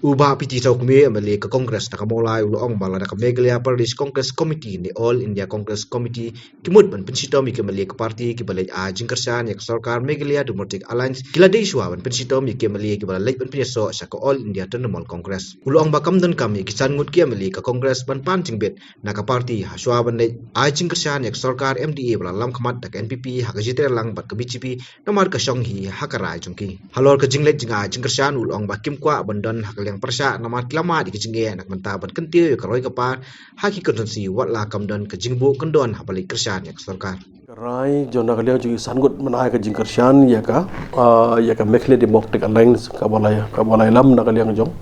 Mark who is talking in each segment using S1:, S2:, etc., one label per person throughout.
S1: Uba piti tau kumi amali ke Kongres nakamolai ulo ong bala nak Meghalaya Pradesh Congress Committee ni All India Congress Committee kimut ban pensito mi kemali ke parti ki balai a jingkersan yak sarkar Meghalaya Democratic Alliance kila dei suwa ban pensito mi kemali ki balai ban penyeso sa ke All India Trinamool Congress ulo ong bakam dan kami kisan ngut ki amali ke Congress ban pan jingbet nak parti haswa ban dei a jingkersan yak sarkar MDA bala lam khamat dak NPP hak jitre lang bat ke BJP nomor ke songhi hakarai jongki halor ke jinglet jinga jingkersan ulo ong bakim kwa bandon hak yang persya nama kelama di kejingge nak mentah ban kentil ke roi kepar haki konsensi watla kamdon ke jingbu kendon habalik kersan yak sarkar
S2: Rai jona kalian juga sanggut menai ke jingkersian ya ka Meghalaya Democratic Alliance kabalai lam nak kalian jong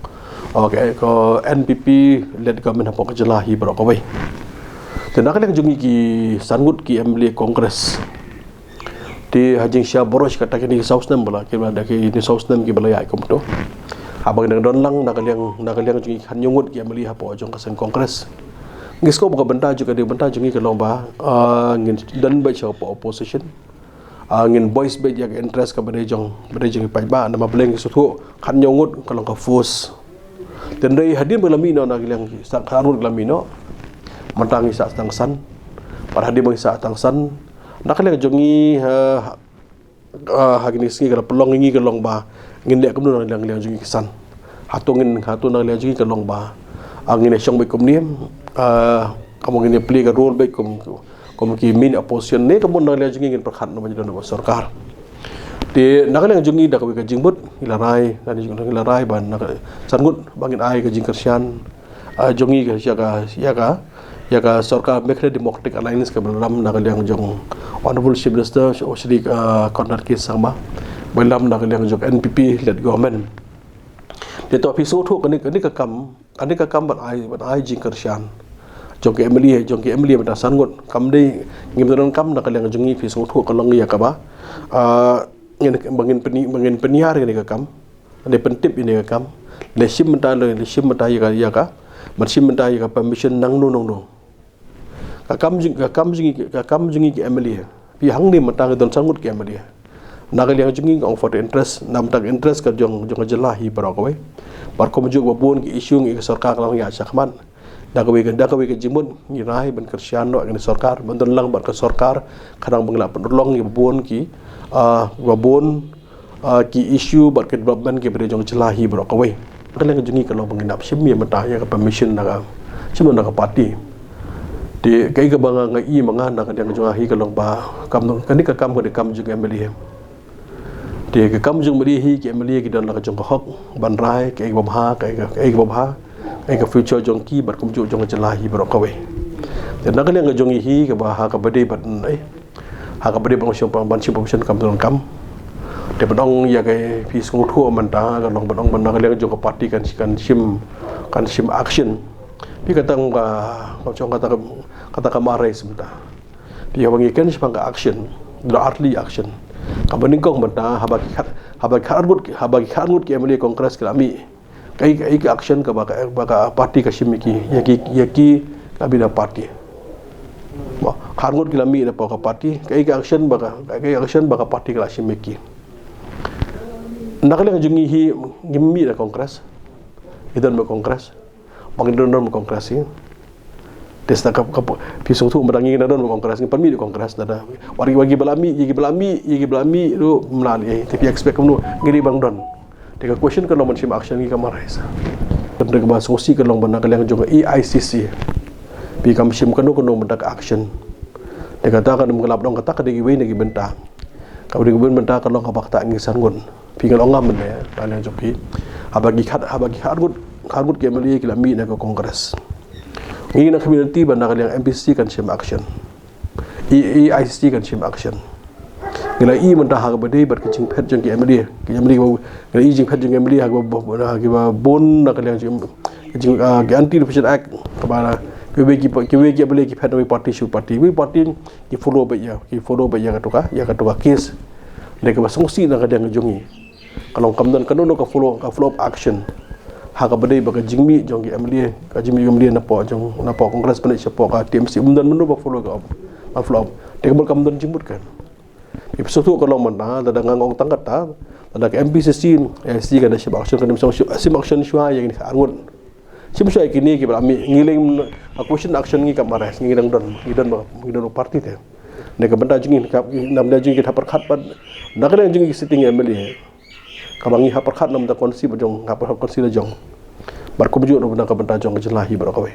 S2: okay ko NPP led government apa kejelahi berokawai dan nak kalian jungi ki sanggut ki MLA Kongres di hajing Syah Boros kata kini South Nam bala kira ada ki ini South Nam ki balai ikom tu abang nang don lang nak kalian jungi kan nyungut ki MLA apa jong kasen Kongres ngisko buka benda juga dia benda jungi ke lomba ngin dan baca opposition ngin voice baik yang interest ke benda jong pai ba nama beleng suatu kan nyungut kalau ke force dan dari hadir belamino nak kalian sak harun belamino mentangi sak tangsan pada hadir bang sak tangsan nak kalian jungi hagini singi kalau pelong ingi ke lomba ngin dia kemudian kalian jungi kesan hatungin nak kalian jungi ke lomba angin esong baik kumniam kamu ingin play ke role baik kamu ki min opposition ni kamu nak lihat jengin perkhat nama jadi nama sarkar di nak lihat jengi dah kau jingbut ilarai dan juga ilarai ban nak sanggut bangin ai ke jingkersian jengi ke ya ka sarkar Meghalaya Democratic Alliance ke dalam nak lihat jong honorable chief minister Shri Conrad K Sangma dalam nak lihat jong NPP led government dia tu episode tu kini kekam ban ai jingkersian jongki Emily benda sanggut kam dei ngim kam nak kalian jungi pisau tu kalau ngi yakaba bangin penyiar ni kam ada pentip ini kam lesim mentah ya ka mersim mentah ya permission nang no kakam jungi ki Emily pi hang ni mentah don sanggut ki Emily nak kalian jungi ngong for interest nam tak interest ka jong jelahi barakawai bar ko mujuk babun ki isu ngi sarkar kalau ya sakman dah kau ke jimun ngirai ban kersian no agni sarkar banton lang ban ke sarkar kadang bangla penolong ki babon ki isu bat ke development ke pada jong celahi bro kawai kalian jungi kalau menginap simi mentah ya ke permission nak simun nak parti di kai ke banga ngai mangan nak yang jong ahi kalau ba kam kani ke kam juga MLA di ke kam jong melihi ki MLA ki dan nak jong hok ban rai kai babha ai ke future jongki bar kumju jong jelahi berokawai dan nak kalian jongi hi ke bah ka bade bat ha ka bade bang siapa ban siapa mission kam don de badong ya ke pis ngutu menta ka long badong ban kalian jong parti kan sim action pi kata kata kamarai sebentar dia bangikan sepangka action early action kabaning kong menta habagi khangut ke MLA Kongres kelami kai action ka baka parti ka simiki yaki kabida parti khangut kilami na ka parti kai action baka parti ka simiki nakale jungi hi ngimmi na Kongres idan ba Kongres bangin don Kongres hi desta ka pisong tu merangi na don Kongres ngpan mi Kongres dada wagi belami lu melali tapi expect kamu ngiri bang don Teka question kalau macam action ni kamar rasa. Tentang bahasa sosial kalau benda kalian juga EICC. Pi kami sim kanu benda action. Teka kata kan mengelap dong kata kadegi we negi benda. Kau degi benda kalau kabak tak ngisan gun. Pi kalau ngam benda ya kalian joki. Habagi hargut ke meli kilami nak Kongres. Ini nak community benda kalian MPC kan sim action. EICC kan sim action. Gila i mentah hak bade bar kecing pet jeng ki MLA gila i jeng pet jeng MLA hak bon nak kalian kecing anti defamation act kabara kiwe ki boleh ki pet parti ki follow ba ya katuka case leka basongsi nak kalian jungi kalau kamdan kanu ka follow up action hak bade ba jingmi jong ki MLA ka jingmi napo Kongres panik siapa ka TMC umdan menu ba follow up teka kamdan jimbut kan episode tu kalau mana ada ngangong tangkat ada ke MPCC SG kan siap action kan sim action shua yang ni angun sim shua kini ke ami ngiling question action ni kamares ngilang don parti te ne ka benda jingin ka nam da jingin hapar khat pad na kan jingin sitting MLA kabangi hapar khat nam da konsi bajong hapar konsi la jong bar ko bujo no benda ka benda jong jelahi bar ko